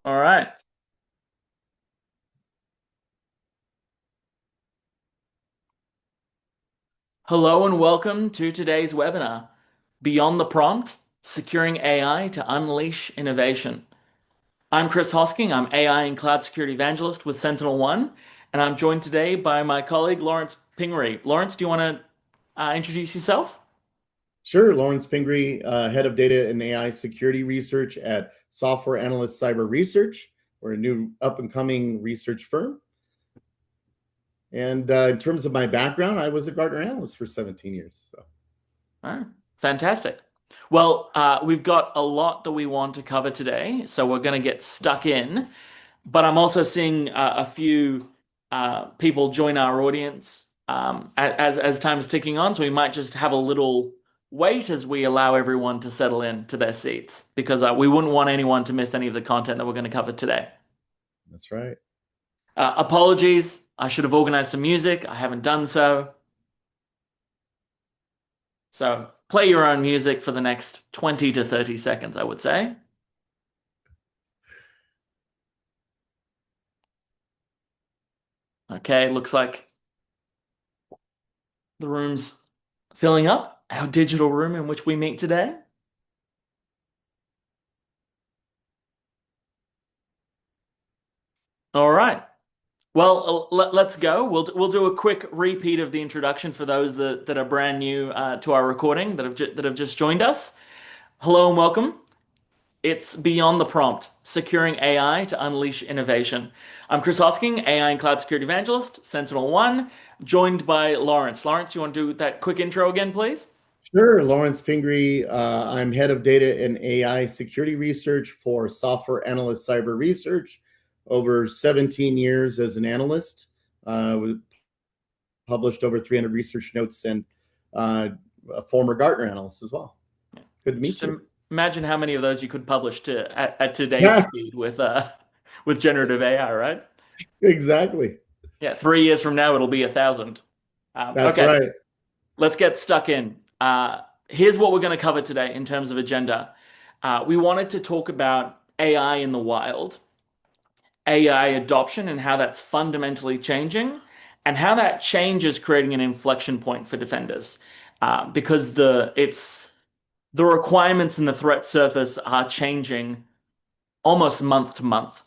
All right. Hello and welcome to today's webinar, Beyond the Prompt, Securing AI to Unleash Innovation. I'm Chris Hosking. I'm AI and Cloud Security Evangelist with SentinelOne, and I'm joined today by my colleague Lawrence Pingery. Lawrence, do you want to introduce yourself? Sure, Lawrence Pingree, Head of Data and AI Security Research at Software Analyst Cyber Research. We're a new up-and-coming research firm. And in terms of my background, I was a Gartner analyst for 17 years. So, All right. Fantastic. Well, we've got a lot that we want to cover today, so we're going to get stuck in. But I'm also seeing a few people join our audience as time is ticking on. So we might just have a little wait as we allow everyone to settle in to their seats because we wouldn't want anyone to miss any of the content that we're going to cover today. that's right. Apologies, I should have organized some music. I haven't done so. So play your own music for the next 20 to 30 seconds, I would say. Okay, looks like the room's filling up, our digital room in which we meet today. All right. Well, let's go. We'll do a quick repeat of the introduction for those that are brand new to our recording that have just joined us. Hello and welcome. It's Beyond the Prompt, Securing AI to Unleash Innovation. I'm Chris Hosking, AI and Cloud Security Evangelist, SentinelOne, joined by Lawrence. Lawrence, you want to do that quick intro again, please? Sure, Lawrence Pingree. I'm Head of Data and AI Security Research for Software Analyst Cyber Research. Over 17 years as an analyst, published over 300 research notes and a former Gartner analyst as well. Good to Just meet you. imagine how many of those you could publish at today's speed with generative AI, right? Exactly. Yeah, 3 years from now it'll be 1,000. That's Okay, right. let's get stuck in. Here's what we're going to cover today in terms of agenda. We wanted to talk about AI in the wild, AI adoption and how that's fundamentally changing, and how that change is creating an inflection point for defenders. Because the requirements in the threat surface are changing almost month to month.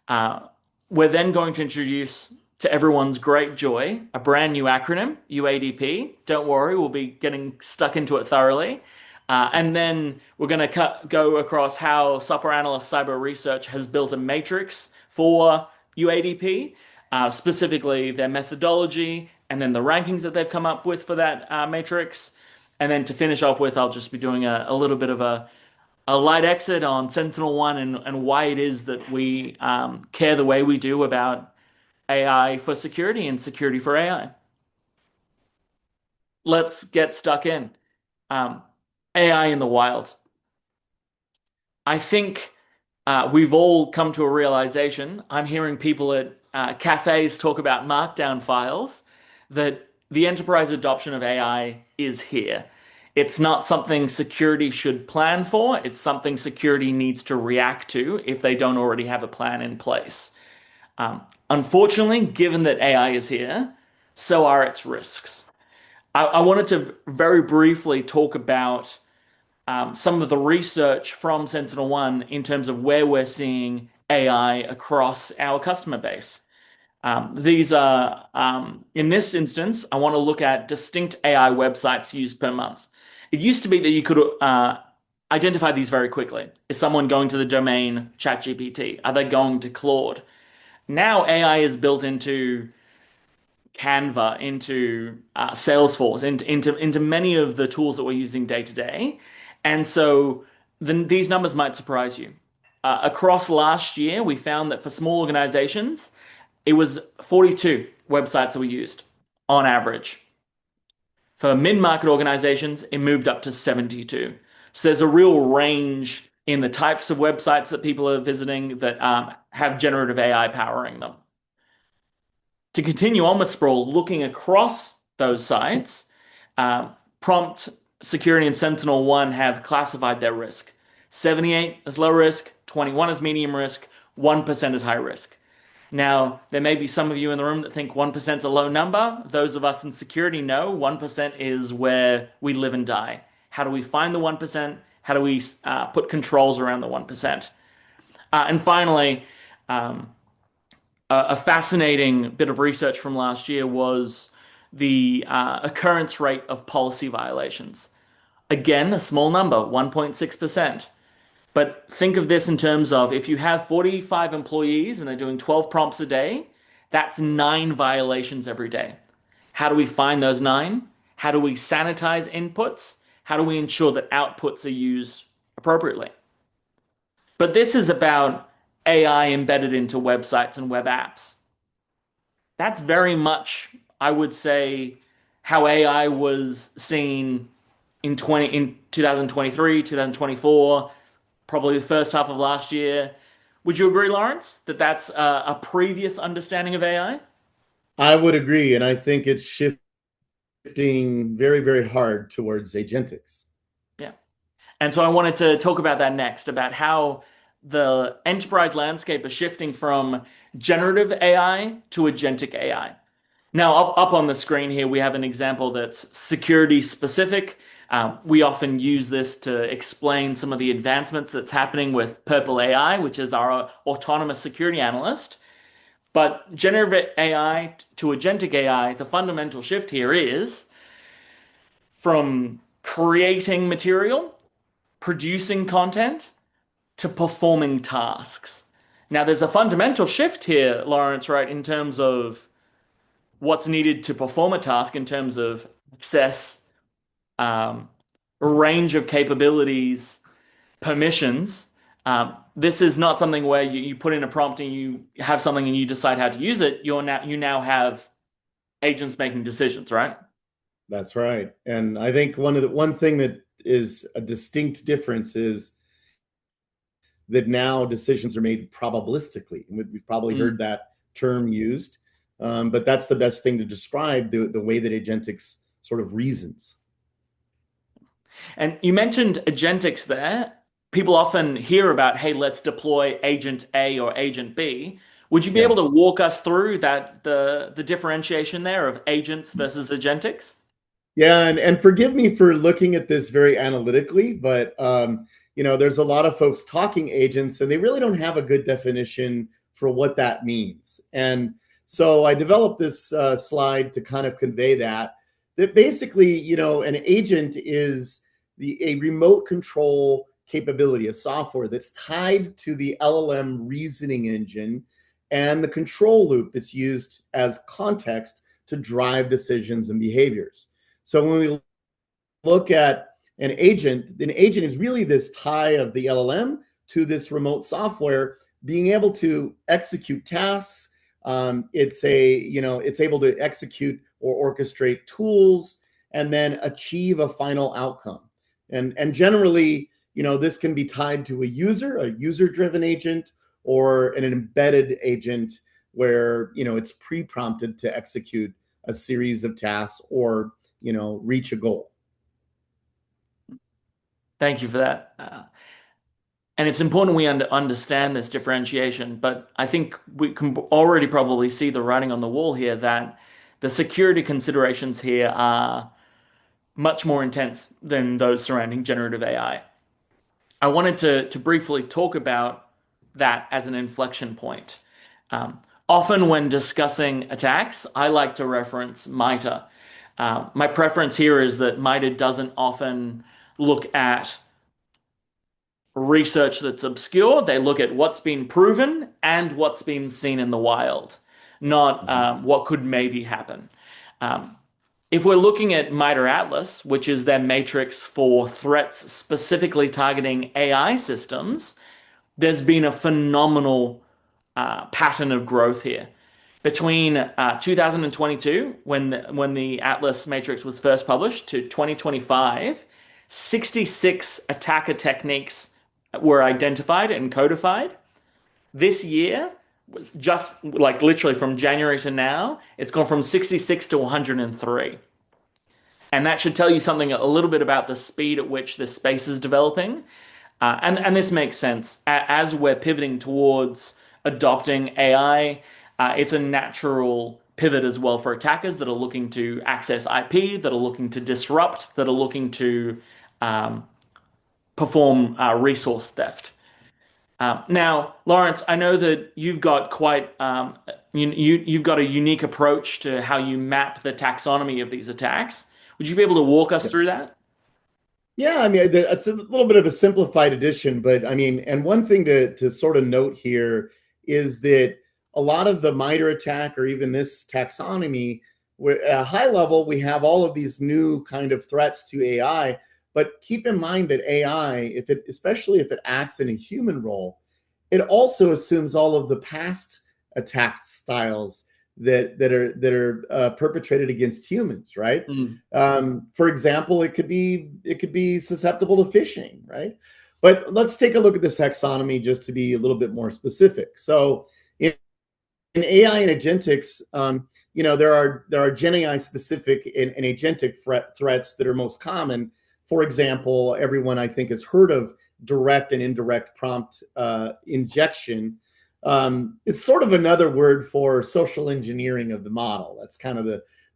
Uh, we're then going to introduce, to everyone's great joy, a brand new acronym, UADP. Don't worry, we'll be getting stuck into it thoroughly. And then we're going to go across how Software Analyst Cyber Research has built a matrix for UADP, specifically their methodology, and then the rankings that they've come up with for that matrix. And then to finish off with, I'll just be doing a little bit of a light exit on SentinelOne and why it is that we care the way we do about AI for security and security for AI. Let's get stuck in. Um, AI in the wild. I think we've all come to a realization. I'm hearing people at cafes talk about markdown files that the enterprise adoption of AI is here. It's not something security should plan for. It's something security needs to react to if they don't already have a plan in place. Unfortunately, given that AI is here, so are its risks. I wanted to very briefly talk about some of the research from SentinelOne in terms of where we're seeing AI across our customer base. These are, in this instance, I want to look at distinct AI websites used per month. It used to be that you could identify these very quickly. Is someone going to the domain ChatGPT? Are they going to Claude? Now AI is built into Canva, into Salesforce, into many of the tools that we're using day to day. And so these numbers might surprise you. Across last year, we found that for small organizations, it was 42 websites that were used on average. For mid-market organizations, it moved up to 72. So there's a real range in the types of websites that people are visiting that have generative AI powering them. To continue on with Sprawl, looking across those sites, Prompt Security and SentinelOne have classified their risk. 78 as low risk, 21 as medium risk, 1% is high risk. Now, there may be some of you in the room that think 1% is a low number. Those of us in security know 1% is where we live and die. How do we find the 1%? How do we put controls around the 1%? And finally, um, a fascinating bit of research from last year was the occurrence rate of policy violations. Again, a small number, 1.6%. But think of this in terms of if you have 45 employees and they're doing 12 prompts a day, that's 9 violations every day. How do we find those 9? How do we sanitize inputs? How do we ensure that outputs are used appropriately? But this is about AI embedded into websites and web apps. That's very much, I would say, how AI was seen in 2023, 2024, probably the first half of last year. Would you agree, Lawrence, that that's a previous understanding of AI? I would agree, and I think it's shifting very, very hard towards agentics. Yeah. And so I wanted to talk about that next, about how the enterprise landscape is shifting from generative AI to agentic AI. Now, up on the screen here, we have an example that's security specific. We often use this to explain some of the advancements that's happening with Purple AI, which is our autonomous security analyst. But generative AI to agentic AI, the fundamental shift here is from creating material, producing content, to performing tasks. Now, there's a fundamental shift here, Lawrence, right, in terms of what's needed to perform a task in terms of access, um, range of capabilities, permissions. This is not something where you put in a prompt and you have something and you decide how to use it. You now have agents making decisions, right? That's right. And I think one thing that is a distinct difference is that now decisions are made probabilistically. And we've probably Mm. heard that term used, but that's the best thing to describe the way that agentics sort of reasons. And you mentioned agentics there. People often hear about, hey, let's deploy agent A or agent B. Would you be able Yeah. to walk us through that the differentiation there of agents versus agentics? Yeah, and forgive me for looking at this very analytically, but there's a lot of folks talking agents, and they really don't have a good definition for what that means. And so I developed this slide to kind of convey that basically, an agent is a remote control capability, a software that's tied to the LLM reasoning engine and the control loop that's used as context to drive decisions and behaviors. So when we look at an agent is really this tie of the LLM to this remote software being able to execute tasks. It's able to execute or orchestrate tools and then achieve a final outcome. And generally, this can be tied to a user-driven agent, or an embedded agent where it's pre-prompted to execute a series of tasks or reach a goal. Thank you for that. And it's important we understand this differentiation, but I think we can already probably see the writing on the wall here that the security considerations here are much more intense than those surrounding generative AI. I wanted to briefly talk about that as an inflection point. Often, when discussing attacks, I like to reference MITRE. My preference here is that MITRE doesn't often look at research that's obscure. They look at what's been proven and what's been seen in the wild, not what could maybe happen. Um, if we're looking at MITRE Atlas, which is their matrix for threats specifically targeting AI systems, there's been a phenomenal pattern of growth here. Between 2022, when the Atlas matrix was first published, to 2025, 66 attacker techniques were identified and codified. This year was just like literally from January to now, it's gone from 66 to 103. And that should tell you something a little bit about the speed at which this space is developing. And this makes sense as we're pivoting towards adopting AI. It's a natural pivot as well for attackers that are looking to access IP, that are looking to disrupt, that are looking to um, perform resource theft. Now, Lawrence, I know that you've got quite you've got a unique approach to how you map the taxonomy of these attacks. Would you be able to walk us through that? Yeah, I mean, it's a little bit of a simplified edition, but I mean, and one thing to sort of note here is that a lot of the MITRE attack or even this taxonomy, where at a high level, we have all of these new kind of threats to AI. But keep in mind that AI, if it, especially if it acts in a human role, it also assumes all of the past attack styles that are perpetrated against humans, right? Mm. For example, it could be susceptible to phishing, right? But let's take a look at this taxonomy just to be a little bit more specific. So in AI and agentics, there are Gen AI specific and agentic threats that are most common. For example, everyone I think has heard of direct and indirect prompt injection. It's sort of another word for social engineering of the model. That's kind of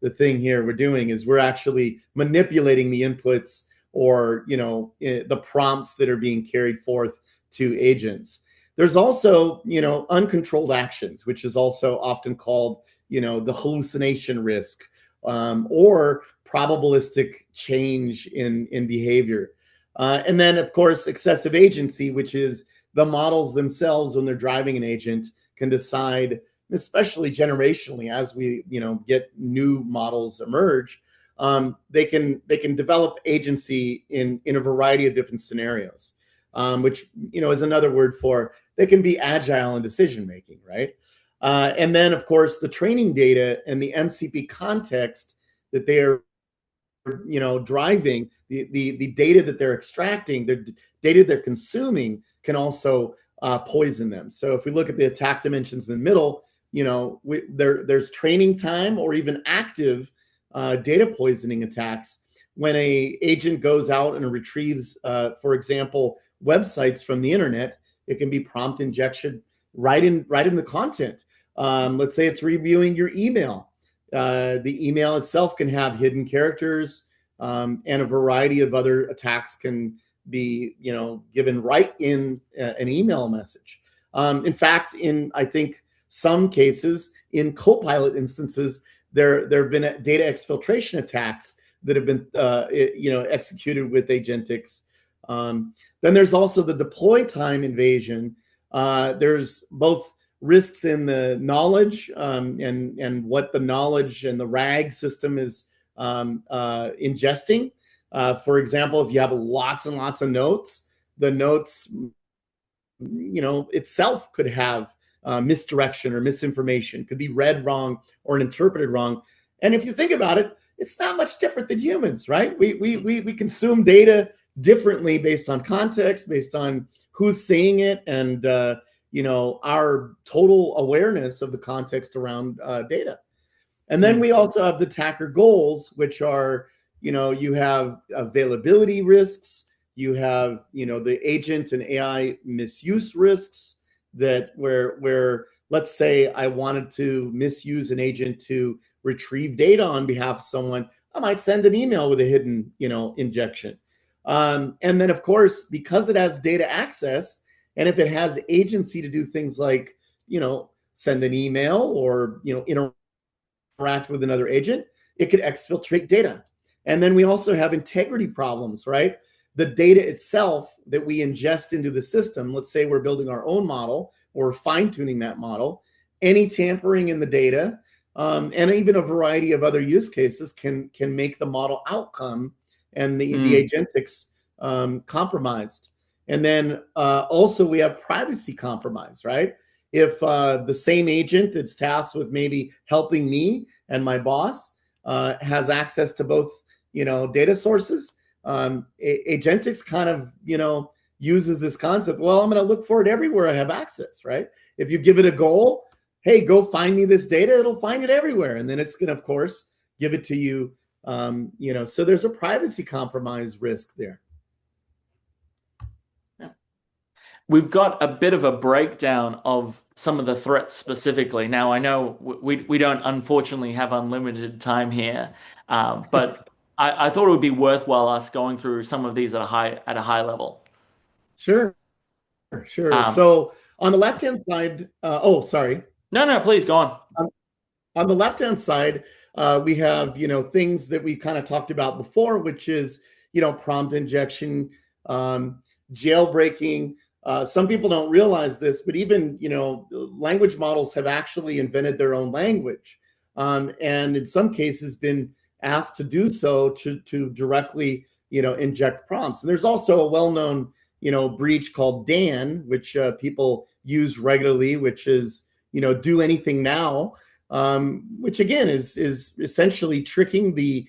the thing here we're doing is we're actually manipulating the inputs or the prompts that are being carried forth to agents. There's also uncontrolled actions, which is also often called the hallucination risk, or probabilistic change in behavior. And then, of course, excessive agency, which is the models themselves, when they're driving an agent, can decide, especially generationally, as we get new models emerge, they can develop agency in a variety of different scenarios, which is another word for they can be agile in decision making, right? And then, of course, the training data and the MCP context that they are driving, the data that they're extracting, the data they're consuming can also poison them. So if we look at the attack dimensions in the middle, there's training time or even active data poisoning attacks when a agent goes out and retrieves, for example, websites from the internet. It can be prompt injection right in the content. Let's say it's reviewing your email. The email itself can have hidden characters, and a variety of other attacks can be, given right in an email message. In fact, in I think some cases, in Copilot instances, there have been data exfiltration attacks that have been, executed with agentics. Then there's also the deploy time invasion. There's both risks in the knowledge, and what the knowledge and the RAG system is ingesting. For example, if you have lots and lots of notes, the notes, itself could have misdirection or misinformation, could be read wrong or interpreted wrong. And if you think about it, it's not much different than humans, right? We consume data differently based on context, based on who's saying it, and our total awareness of the context around data. And then we also have the attacker goals, which are, you have availability risks, you have, the agent and AI misuse risks, that where let's say I wanted to misuse an agent to retrieve data on behalf of someone, I might send an email with a hidden, injection. And then, of course, because it has data access, and if it has agency to do things like, send an email or, interact with another agent, it could exfiltrate data. And then we also have integrity problems, right? The data itself that we ingest into the system, let's say we're building our own model or fine-tuning that model, any tampering in the data, and even a variety of other use cases can make the model outcome and the agentics compromised. And then also we have privacy compromise, right? If the same agent that's tasked with maybe helping me and my boss has access to both, data sources, agentics kind of, uses this concept. Well, I'm going to look for it everywhere I have access, right? If you give it a goal, hey, go find me this data, it'll find it everywhere, and then it's going to, of course, give it to you. So there's a privacy compromise risk there. We've got a bit of a breakdown of some of the threats specifically. Now, I know we don't unfortunately have unlimited time here, but I thought it would be worthwhile us going through some of these at a high level. Sure, sure. Um, So on the left-hand side, oh, sorry. no, no, please go on. On the left-hand side, we have, things that we kind of talked about before, which is, prompt injection, jailbreaking. Some people don't realize this, but even, language models have actually invented their own language, and in some cases been asked to do so to directly, inject prompts. And there's also a well-known, breach called Dan, which people use regularly, which is, do anything now, which again is essentially tricking the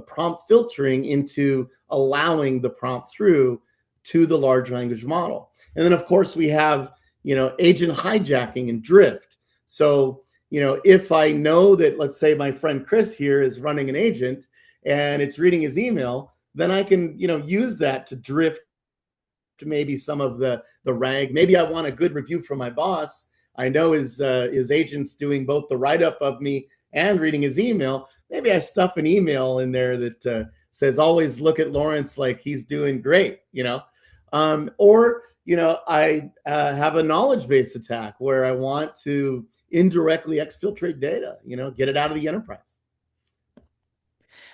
prompt filtering into allowing the prompt through to the large language model. And then of course we have, agent hijacking and drift. So, if I know that, let's say my friend Chris here is running an agent and it's reading his email, then I can, use that to drift to maybe some of the rag. Maybe I want a good review from my boss. I know his agent's doing both the write-up of me and reading his email. Maybe I stuff an email in there that says, always look at Lawrence like he's doing great, or, I have a knowledge-based attack where I want to indirectly exfiltrate data, get it out of the enterprise.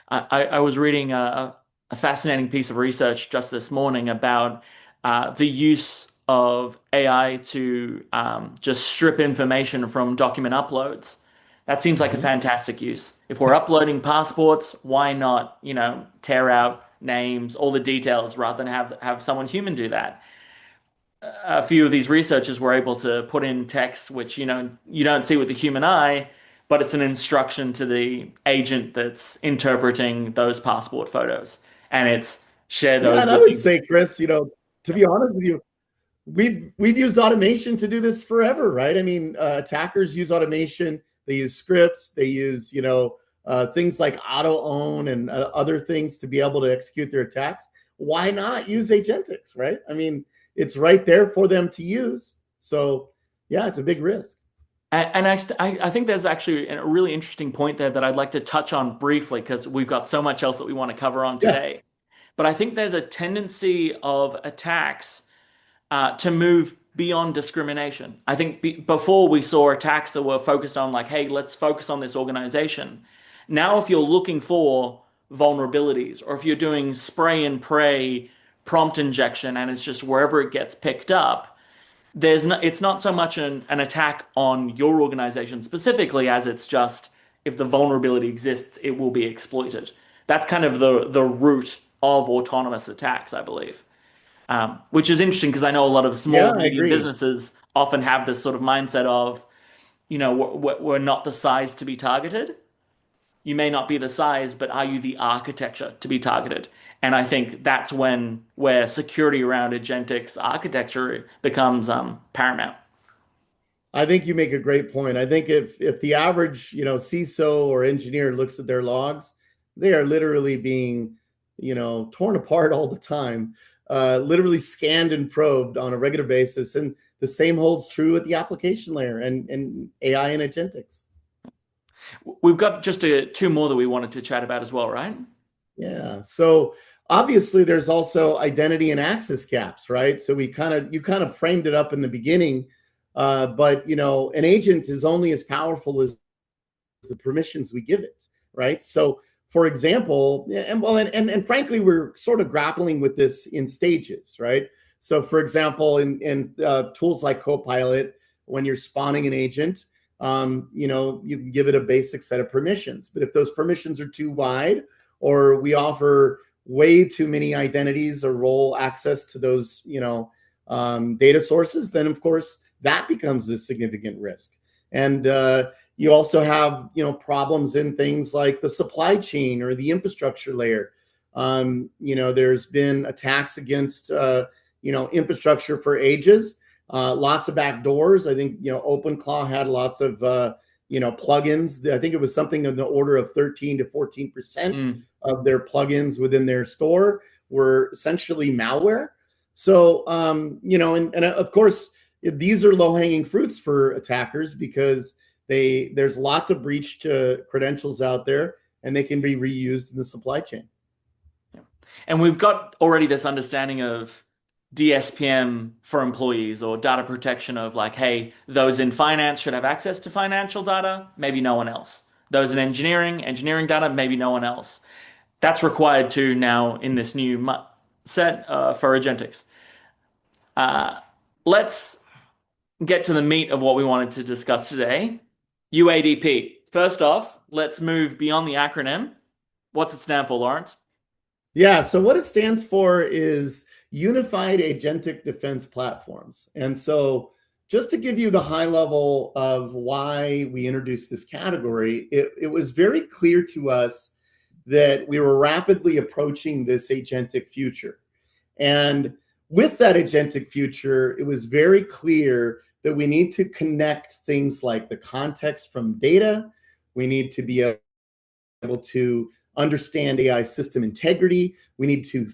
I was reading a fascinating piece of research just this morning about the use of AI to just strip information from document uploads. That seems like a fantastic use. If we're uploading passports, why not, tear out names, all the details, rather than have someone human do that? A few of these researchers were able to put in text which, you don't see with the human eye, but it's an instruction to the agent that's interpreting those passport photos, and it's share Yeah, those and I with would the. say, Chris, to be honest with you, we've used automation to do this forever, right? I mean, attackers use automation. They use scripts. They use, things like auto own and other things to be able to execute their attacks. Why not use agentics, right? I mean, it's right there for them to use. So, yeah, it's a big risk. And I think there's actually a really interesting point there that I'd like to touch on briefly because we've got so much else that we want to cover on Yeah, today. But I think there's a tendency of attacks to move beyond discrimination. I think before we saw attacks that were focused on like, hey, let's focus on this organization. Now, if you're looking for vulnerabilities or if you're doing spray and pray prompt injection and it's just wherever it gets picked up, it's not so much an attack on your organization specifically as it's just if the vulnerability exists, it will be exploited. That's kind of the root of autonomous attacks, I believe. Which is interesting because I know a lot of yeah, small, I medium agree. businesses often have this sort of mindset of, we're not the size to be targeted. You may not be the size, but are you the architecture to be targeted? And I think that's where security around agentics architecture becomes paramount. I think you make a great point. I think if the average, CISO or engineer looks at their logs, they are literally being, torn apart all the time, literally scanned and probed on a regular basis. And the same holds true at the application layer and AI and agentics. We've got just two more that we wanted to chat about as well, right? Yeah. So obviously there's also identity and access gaps, right? So you kind of framed it up in the beginning, but an agent is only as powerful as the permissions we give it, right? So for example, and frankly, we're sort of grappling with this in stages, right? So for example, in tools like Copilot, when you're spawning an agent, you can give it a basic set of permissions. But if those permissions are too wide, or we offer way too many identities or role access to those, data sources, then of course that becomes a significant risk. And you also have, problems in things like the supply chain or the infrastructure layer. There's been attacks against, infrastructure for ages. Lots of backdoors. I think, OpenClaw had lots of, plugins. I think it was something in the order of 13 to 14% Mm. of their plugins within their store were essentially malware. So, and of course, these are low-hanging fruits for attackers because there's lots of breached credentials out there, and they can be reused in the supply chain. Yeah. And we've got already this understanding of DSPM for employees or data protection of like, hey, those in finance should have access to financial data, maybe no one else. Those in engineering data, maybe no one else. That's required too now in this new set for agentics. Let's get to the meat of what we wanted to discuss today. UADP. First off, let's move beyond the acronym. What's it stand for, Lawrence? Yeah, so what it stands for is Unified Agentic Defense Platforms. And so just to give you the high level of why we introduced this category, it was very clear to us that we were rapidly approaching this agentic future. And with that agentic future, it was very clear that we need to connect things like the context from data. We need to be able to understand AI system integrity. We need to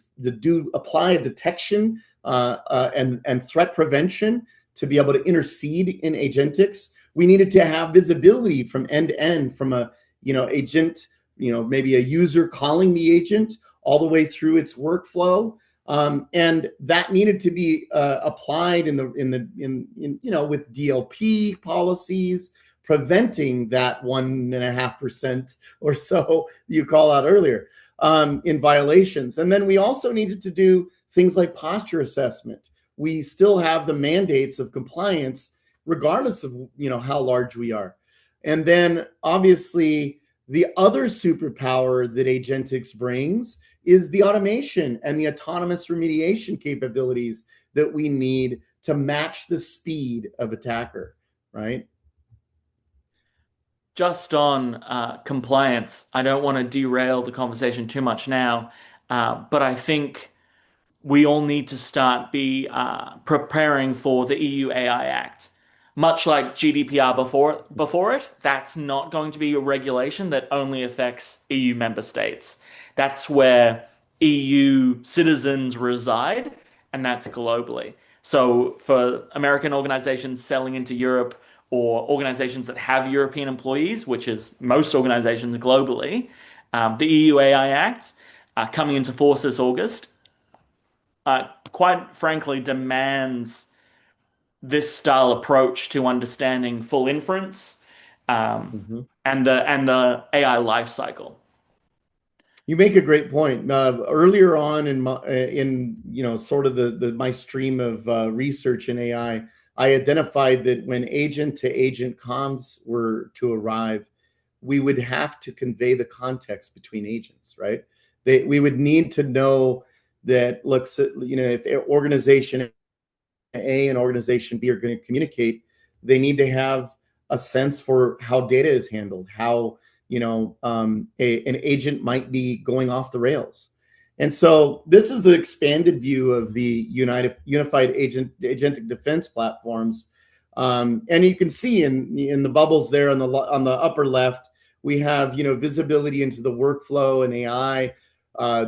apply a detection and threat prevention to be able to intercede in agentics. We needed to have visibility from end to end, from a agent, maybe a user calling the agent all the way through its workflow. And that needed to be applied with DLP policies, preventing that 1.5% or so you call out earlier in violations. And then we also needed to do things like posture assessment. We still have the mandates of compliance, regardless of how large we are. And then obviously the other superpower that Agentics brings is the automation and the autonomous remediation capabilities that we need to match the speed of attacker, right? Just on compliance, I don't want to derail the conversation too much now, but I think we all need to start preparing for the EU AI Act. Much like GDPR before it, that's not going to be a regulation that only affects EU member states. That's where EU citizens reside, and that's globally. So for American organizations selling into Europe or organizations that have European employees, which is most organizations globally, the EU AI Act coming into force this August, quite frankly, demands this style approach to understanding full inference and the AI life cycle. You make a great point. Earlier on in sort of my stream of research in AI, I identified that when agent to agent comms were to arrive, we would have to convey the context between agents, right? We would need to know that, if organization A and organization B are going to communicate, they need to have a sense for how data is handled, how an agent might be going off the rails. And so this is the expanded view of the unified agentic defense platforms. And you can see in the bubbles there on the upper left, we have visibility into the workflow and AI,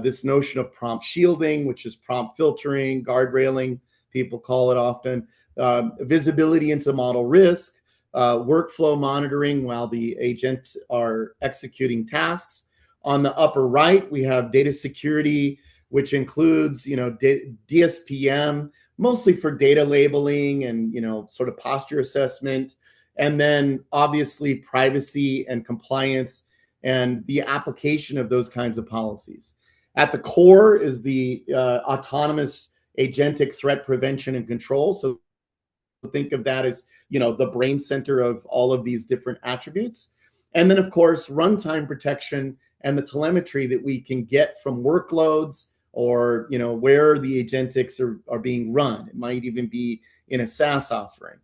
this notion of prompt shielding, which is prompt filtering, guardrailing, people call it often, visibility into model risk, workflow monitoring while the agents are executing tasks. On the upper right, we have data security, which includes, DSPM, mostly for data labeling and, sort of posture assessment. And then obviously privacy and compliance and the application of those kinds of policies. At the core is the autonomous agentic threat prevention and control. So think of that as, the brain center of all of these different attributes. And then, of course, runtime protection and the telemetry that we can get from workloads or, where the agentics are being run. It might even be in a SaaS offering.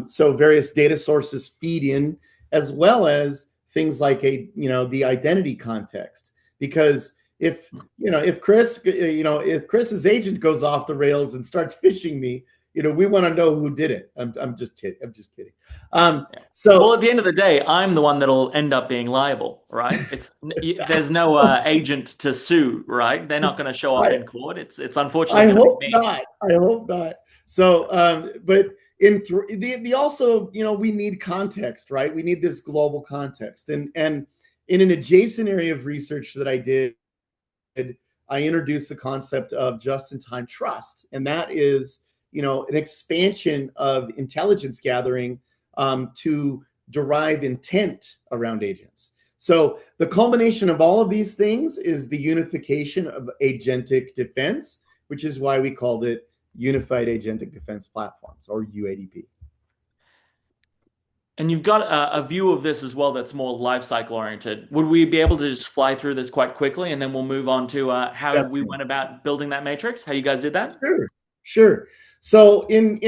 So various data sources feed in, as well as things like the identity context. Because if Chris's agent goes off the rails and starts phishing me, we want to know who did it. I'm just kidding. Well, at the end of the day, I'm the one that'll end up being liable, right? There's no agent to sue, right? They're not going to show up in court. It's unfortunately going to be me. I hope not. So, but the also, we need context, right? We need this global context, and in an adjacent area of research that I did, I introduced the concept of just-in-time trust, and that is, an expansion of intelligence gathering to derive intent around agents. So the culmination of all of these things is the unification of agentic defense, which is why we called it Unified Agentic Defense Platforms, or UADP. And you've got a view of this as well that's more life cycle oriented. Would we be able to just fly through this quite quickly and then we'll move on to how we Definitely. went about building that matrix, how you guys did that? Sure, sure. So in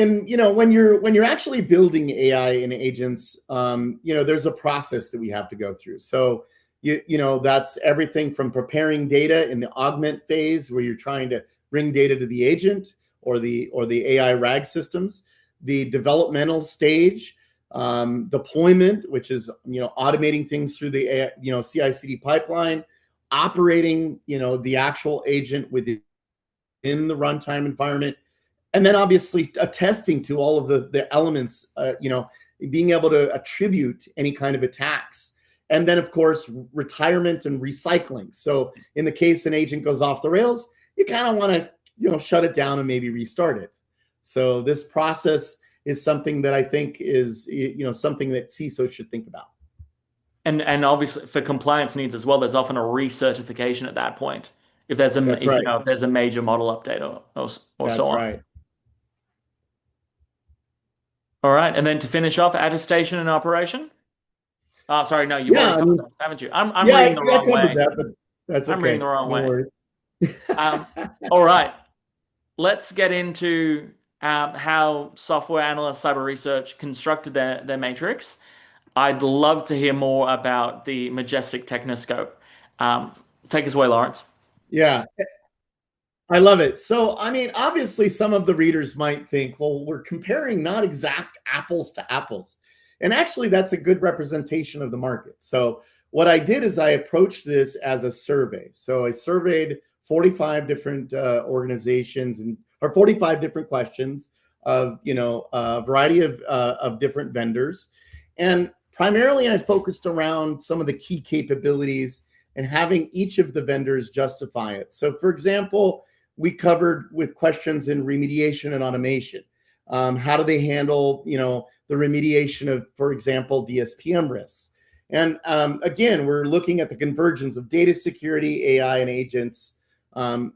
when you're actually building AI and agents, there's a process that we have to go through. So that's everything from preparing data in the augment phase, where you're trying to bring data to the agent or the AI RAG systems, the developmental stage, deployment, which is automating things through the AI, CI/CD pipeline, operating the actual agent within the runtime environment, and then obviously attesting to all of the elements, being able to attribute any kind of attacks, and then of course retirement and recycling. So in the case an agent goes off the rails, you kind of want to shut it down and maybe restart it. So this process is something that I think is something that CISO should think about. And obviously for compliance needs as well, there's often a recertification at that point. If there's a That's if you right. know if there's a major model update or so That's on. right. All right, and then to finish off, attestation and operation. Oh, sorry, no, you've Yeah, already I covered mean, this, haven't you? I'm yeah, I reading the think I wrong covered way. that, but that's I'm reading the okay. wrong No way. worries. Um, all right, let's get into how software analysts, cyber research constructed their matrix. I'd love to hear more about the Majestic Technoscope. Take us away, Lawrence. Yeah, I love it. So, I mean, obviously, some of the readers might think, well, we're comparing not exact apples to apples. And actually, that's a good representation of the market. So, what I did is I approached this as a survey. So, I surveyed 45 different organizations or 45 different questions of a variety of different vendors, and primarily I focused around some of the key capabilities and having each of the vendors justify it. So, for example, we covered with questions in remediation and automation. How do they handle, the remediation of, for example, DSPM risks? And again, we're looking at the convergence of data security, AI, and agents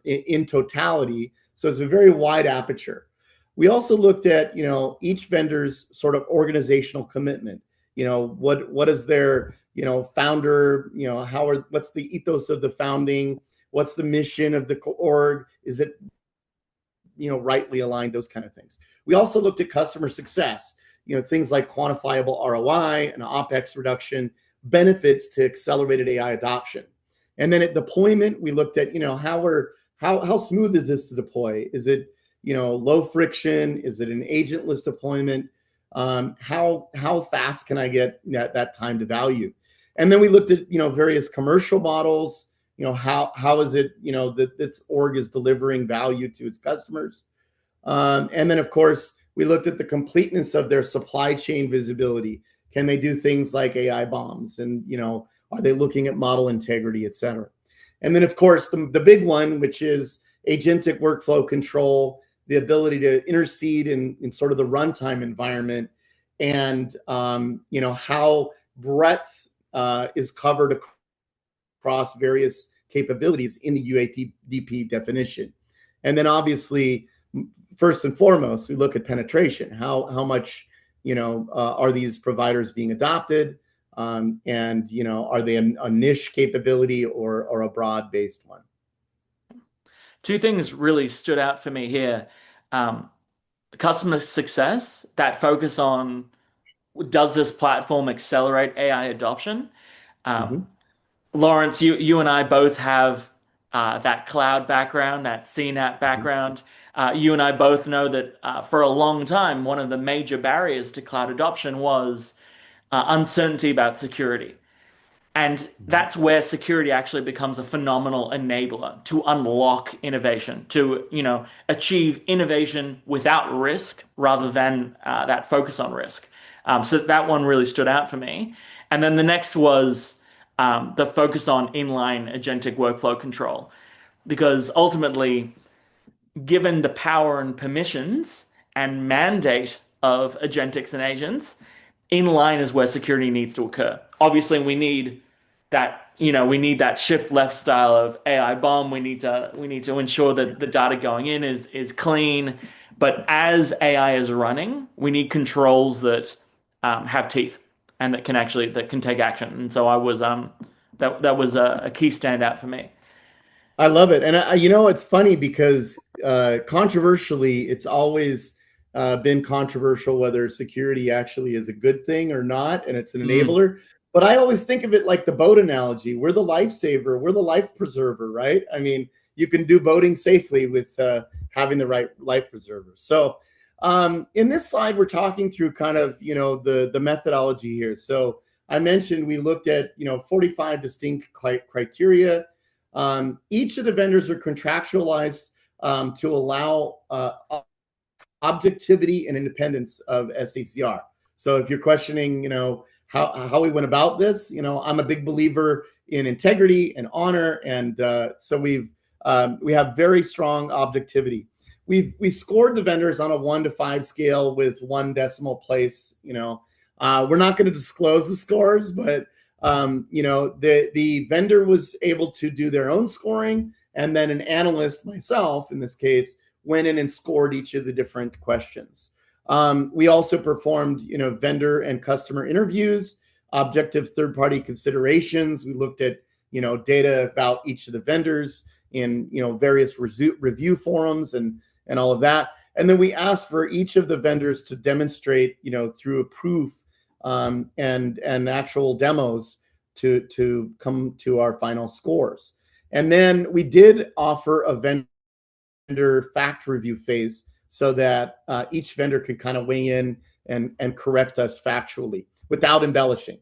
in totality. So it's a very wide aperture. We also looked at, each vendor's sort of organizational commitment. What is their, founder, what's the ethos of the founding? What's the mission of the org? Is it rightly aligned? Those kind of things. We also looked at customer success, things like quantifiable ROI and OpEx reduction, benefits to accelerated AI adoption. And then at deployment, we looked at how smooth is this to deploy? Is it low friction? Is it an agentless deployment? How fast can I get that time to value? And then we looked at various commercial models. How is it that this org is delivering value to its customers? And then of course we looked at the completeness of their supply chain visibility. Can they do things like AI bombs? And are they looking at model integrity, et cetera? And then of course the big one, which is agentic workflow control, the ability to intercede in sort of the runtime environment, and how breadth is covered across various capabilities in the UADP definition. And then obviously, first and foremost, we look at penetration. How much are these providers being adopted, and are they a niche capability or a broad based one? Two things really stood out for me here. Um, Customer success, that focus on does this platform accelerate AI adoption? Um, Mm-hmm. Lawrence, you and I both have that cloud background, that CNAP background. You and I both know that for a long time, one of the major barriers to cloud adoption was uncertainty about security. And that's where security actually becomes a phenomenal enabler to unlock innovation, to, achieve innovation without risk rather than that focus on risk. So that one really stood out for me. And then the next was the focus on inline agentic workflow control, because ultimately, given the power and permissions and mandate of agentics and agents, inline is where security needs to occur. Obviously, we need that shift left style of AI bomb. We need to ensure that the data going in is clean. But as AI is running, we need controls that have teeth and that can take action. And so that was a key standout for me. I love it. And it's funny because controversially, it's always been controversial whether security actually is a good thing or not, and it's an Mm. enabler. But I always think of it like the boat analogy. We're the lifesaver, we're the life preserver, right? I mean, you can do boating safely with having the right life preserver. So in this slide, we're talking through kind of, the methodology here. So I mentioned we looked at, 45 distinct criteria. Each of the vendors are contractualized to allow objectivity and independence of SACR. So if you're questioning, how we went about this, I'm a big believer in integrity and honor, and so we have very strong objectivity. We scored the vendors on a 1 to 5 scale with 1 decimal place. We're not going to disclose the scores, but the vendor was able to do their own scoring, and then an analyst, myself in this case, went in and scored each of the different questions. We also performed, vendor and customer interviews, objective third-party considerations. We looked at, data about each of the vendors in, various review forums and all of that. And then we asked for each of the vendors to demonstrate, through a proof and actual demos to come to our final scores. And then we did offer a vendor fact review phase so that each vendor could kind of weigh in and correct us factually without embellishing.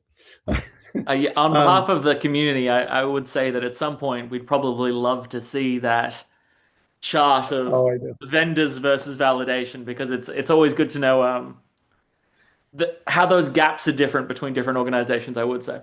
Yeah, on behalf of the community, I would say that at some point we'd probably love to see that chart of Oh, I do. vendors versus validation, because it's always good to know how those gaps are different between different organizations, I would say.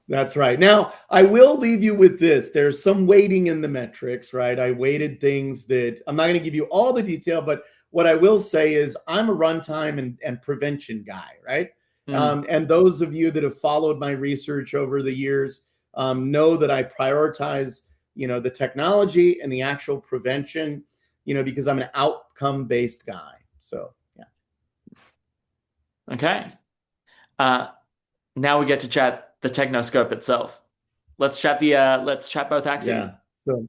That's right. Now, I will leave you with this. There's some weighting in the metrics, right? I weighted things that I'm not going to give you all the detail, but what I will say is I'm a runtime and prevention guy, right? Mm. And those of you that have followed my research over the years know that I prioritize, the technology and the actual prevention, because I'm an outcome-based guy. So, yeah. Okay. Uh, Now we get to chat the technoscope itself. Let's chat both axes. Yeah. So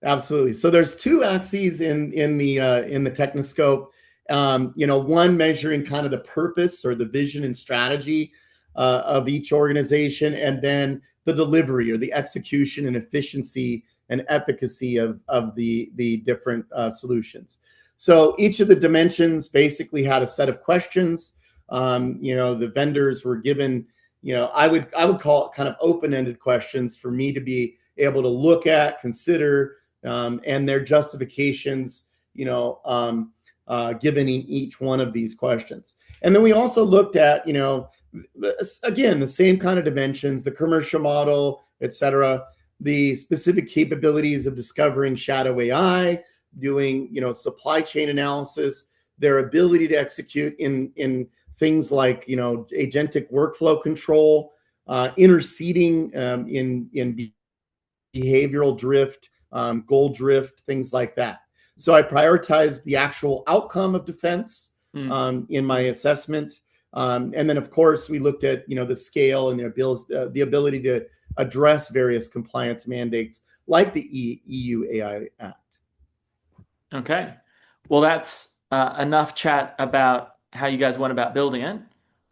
absolutely. So there's 2 axes in the Technoscope. One measuring kind of the purpose or the vision and strategy of each organization, and then the delivery or the execution and efficiency and efficacy of the different solutions. So each of the dimensions basically had a set of questions. The vendors were given, I would call it kind of open-ended questions for me to be able to look at, consider, and their justifications, given in each one of these questions. And then we also looked at, again, the same kind of dimensions, the commercial model, et cetera, the specific capabilities of discovering shadow AI, doing, supply chain analysis, their ability to execute in things like, agentic workflow control, interceding in behavioral drift, goal drift, things like that. So I prioritized the actual outcome of defense Mm. in my assessment. And then, of course, we looked at, the scale and the ability to address various compliance mandates like the EU AI Act. Okay. Well, that's enough chat about how you guys went about building it.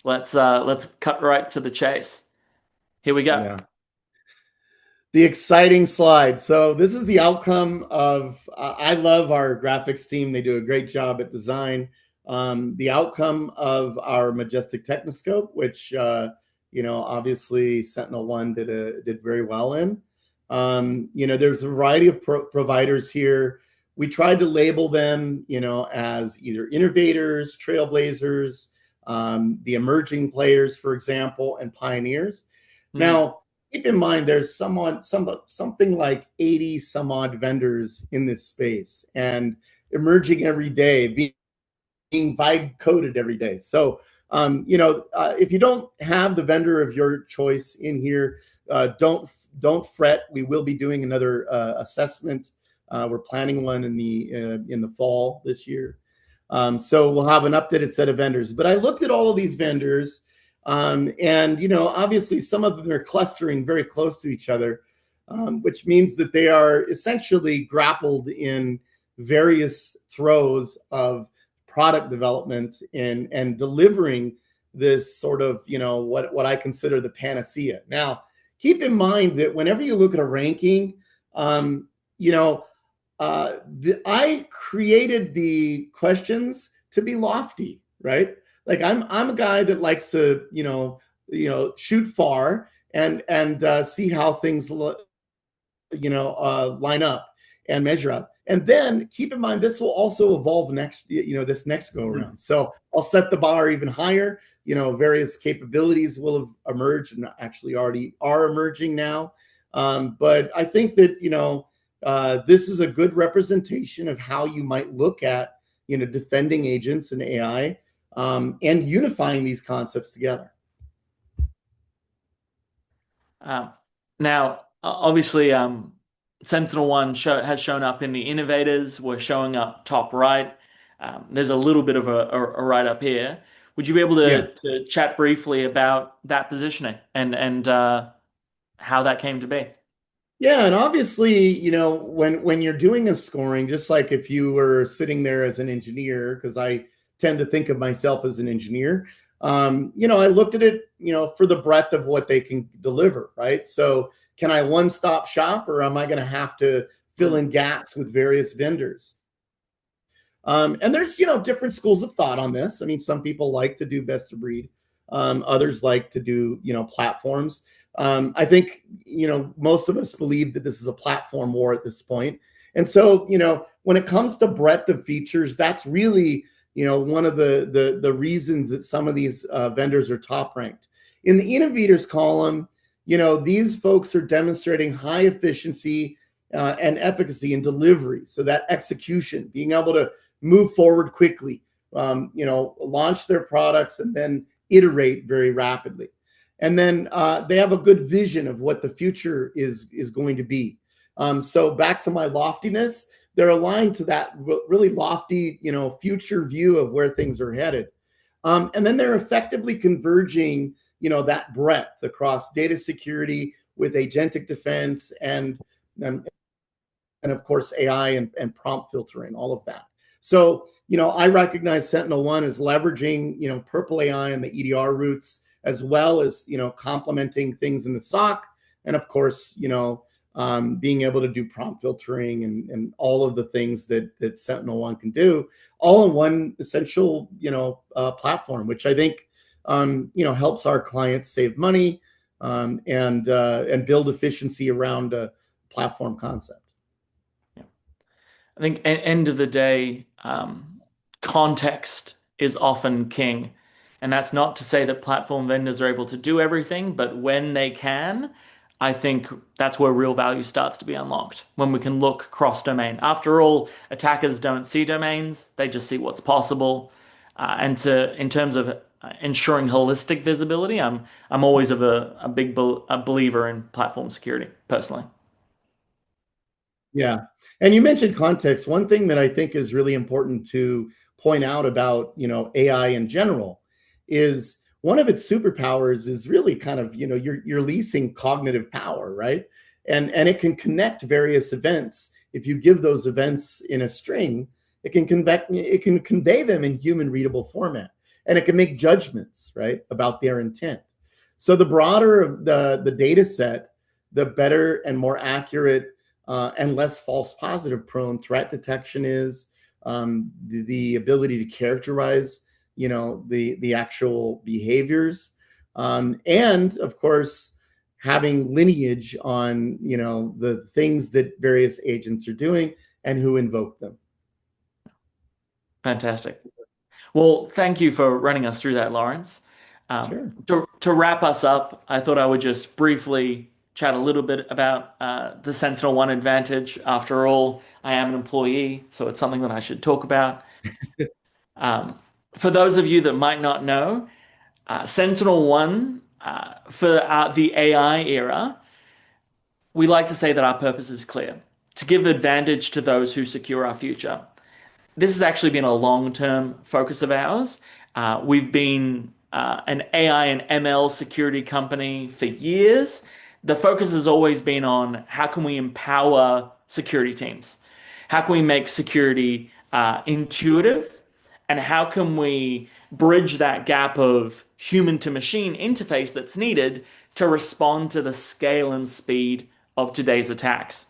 Let's cut right to the chase. Here we go. Yeah. The exciting slide. So this is the outcome of, I love our graphics team. They do a great job at design. The outcome of our Majestic Technoscope, which, obviously Sentinel-1 did very well in. There's a variety of providers here. We tried to label them, as either innovators, trailblazers, the emerging players, for example, and pioneers. Mm. Now, keep in mind, there's something like 80 some odd vendors in this space, and emerging every day, being vibe coded every day. So, if you don't have the vendor of your choice in here, don't fret. We will be doing another assessment. We're planning one in the fall this year. So we'll have an updated set of vendors. But I looked at all of these vendors, and obviously some of them are clustering very close to each other, which means that they are essentially grappled in various throes of product development and delivering this sort of what I consider the panacea. Now, keep in mind that whenever you look at a ranking, I created the questions to be lofty, right? Like I'm a guy that likes to shoot far and see how things line up and measure up. And then keep in mind, this will also evolve this next go around. So I'll set the bar even higher. Various capabilities will have emerged and actually already are emerging now. But I think that, this is a good representation of how you might look at, defending agents and AI, and unifying these concepts together. Now, obviously, Sentinel-1 has shown up in the innovators. We're showing up top right. There's a little bit of a write up here. Would you be able Yeah. to chat briefly about that positioning and how that came to be? Yeah, and obviously, when you're doing a scoring, just like if you were sitting there as an engineer, because I tend to think of myself as an engineer, I looked at it, for the breadth of what they can deliver, right? So can I one-stop shop, or am I going to have to fill in gaps with various vendors? And there's, different schools of thought on this. I mean, some people like to do best of breed. Others like to do, platforms. I think, most of us believe that this is a platform war at this point. And so, when it comes to breadth of features, that's really, one of the reasons that some of these vendors are top ranked. In the innovators column, these folks are demonstrating high efficiency and efficacy in delivery. So that execution, being able to move forward quickly, launch their products and then iterate very rapidly. And then they have a good vision of what the future is going to be. So back to my loftiness, they're aligned to that really lofty, future view of where things are headed. And then they're effectively converging, that breadth across data security with agentic defense and of course AI and prompt filtering, all of that. So, I recognize Sentinel-1 as leveraging, Purple AI and the EDR roots, as well as, complementing things in the SOC. And of course, being able to do prompt filtering and all of the things that Sentinel-1 can do, all in one essential, platform, which I think, helps our clients save money and build efficiency around a platform concept. I think end of the day, context is often king. And that's not to say that platform vendors are able to do everything, but when they can, I think that's where real value starts to be unlocked, when we can look cross-domain. After all, attackers don't see domains, they just see what's possible. In terms of ensuring holistic visibility, I'm always a big believer in platform security, personally. Yeah. And you mentioned context. One thing that I think is really important to point out about, AI in general is one of its superpowers is really kind of, you're leasing cognitive power, right? And it can connect various events. If you give those events in a string, it can convey them in human readable format, and it can make judgments, right, about their intent. So the broader the data set, the better and more accurate and less false positive prone threat detection is. The ability to characterize, the actual behaviors, and of course having lineage on the things that various agents are doing and who invoke them. Fantastic. Well, thank you for running us through that, Lawrence. Sure. To wrap us up, I thought I would just briefly chat a little bit about the Sentinel One advantage. After all, I am an employee, so it's something that I should talk about. Um, for those of you that might not know, Sentinel One, for the AI era, we like to say that our purpose is clear: to give advantage to those who secure our future. This has actually been a long-term focus of ours. We've been an AI and ML security company for years. The focus has always been on how can we empower security teams? How can we make security intuitive? And how can we bridge that gap of human to machine interface that's needed to respond to the scale and speed of today's attacks?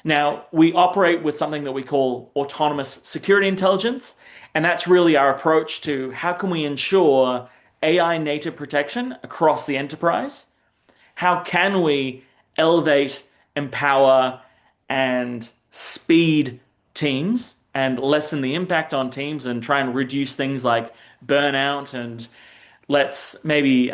Now, we operate with something that we call autonomous security intelligence, and that's really our approach to how can we ensure AI native protection across the enterprise? How can we elevate, empower, and speed teams and lessen the impact on teams and try and reduce things like burnout, and let's maybe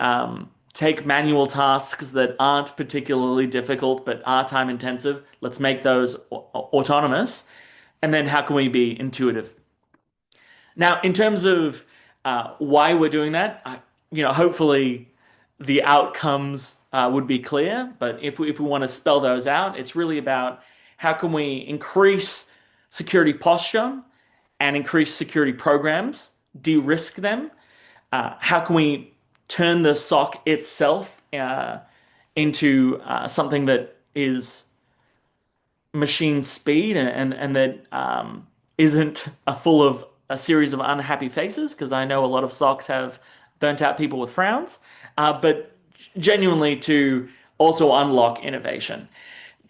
take manual tasks that aren't particularly difficult but are time intensive. Let's make those autonomous. And then how can we be intuitive? Now, in terms of why we're doing that, hopefully the outcomes would be clear. But if we want to spell those out, it's really about how can we increase security posture and increase security programs, de-risk them. How can we turn the SOC itself into something that is machine speed and that isn't full of a series of unhappy faces? Because I know a lot of SOCs have burnt out people with frowns, but genuinely to also unlock innovation.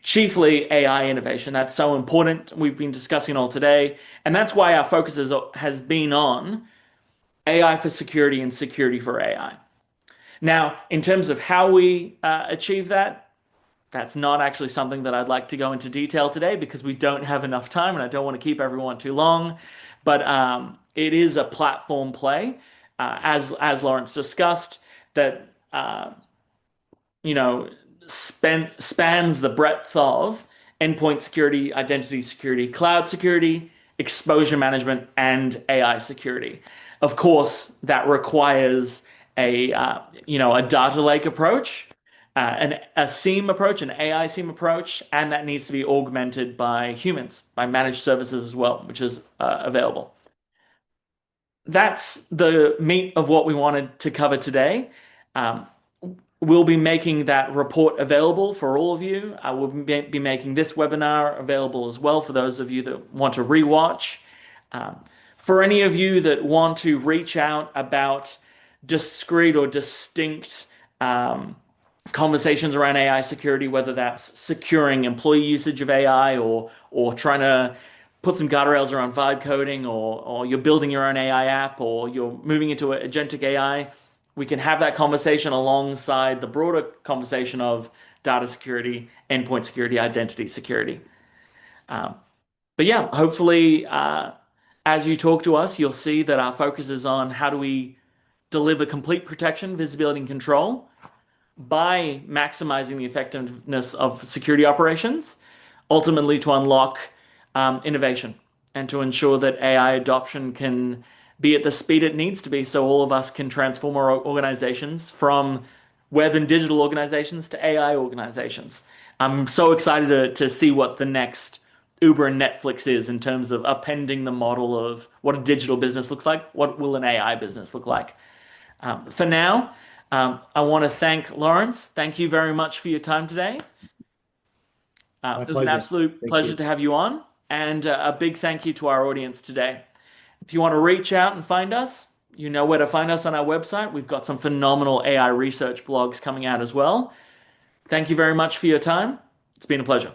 Chiefly AI innovation. That's so important. We've been discussing all today, and that's why our focus has been on AI for security and security for AI. Now, in terms of how we achieve that, that's not actually something that I'd like to go into detail today because we don't have enough time and I don't want to keep everyone too long. But it is a platform play, as Lawrence discussed, that you know spans the breadth of endpoint security, identity security, cloud security, exposure management, and AI security. Of course, that requires a data lake approach, a SIEM approach, an AI SIEM approach, and that needs to be augmented by humans, by managed services as well, which is available. That's the meat of what we wanted to cover today. Um, we'll be making that report available for all of you. I will be making this webinar available as well for those of you that want to rewatch. Um, for any of you that want to reach out about discrete or distinct conversations around AI security, whether that's securing employee usage of AI or trying to put some guardrails around vibe coding, or you're building your own AI app, or you're moving into agentic AI, we can have that conversation alongside the broader conversation of data security, endpoint security, identity security. Um, but yeah, hopefully, as you talk to us, you'll see that our focus is on how do we deliver complete protection, visibility, and control by maximizing the effectiveness of security operations, ultimately to unlock innovation and to ensure that AI adoption can be at the speed it needs to be so all of us can transform our organizations from web and digital organizations to AI organizations. I'm so excited to see what the next Uber and Netflix is in terms of upending the model of what a digital business looks like. What will an AI business look like? For now, I want to thank Lawrence. Thank you very much for your time today. My It was an pleasure. absolute Thank pleasure you. to have you on, and a big thank you to our audience today. If you want to reach out and find us, you know where to find us on our website. We've got some phenomenal AI research blogs coming out as well. Thank you very much for your time. It's been a pleasure.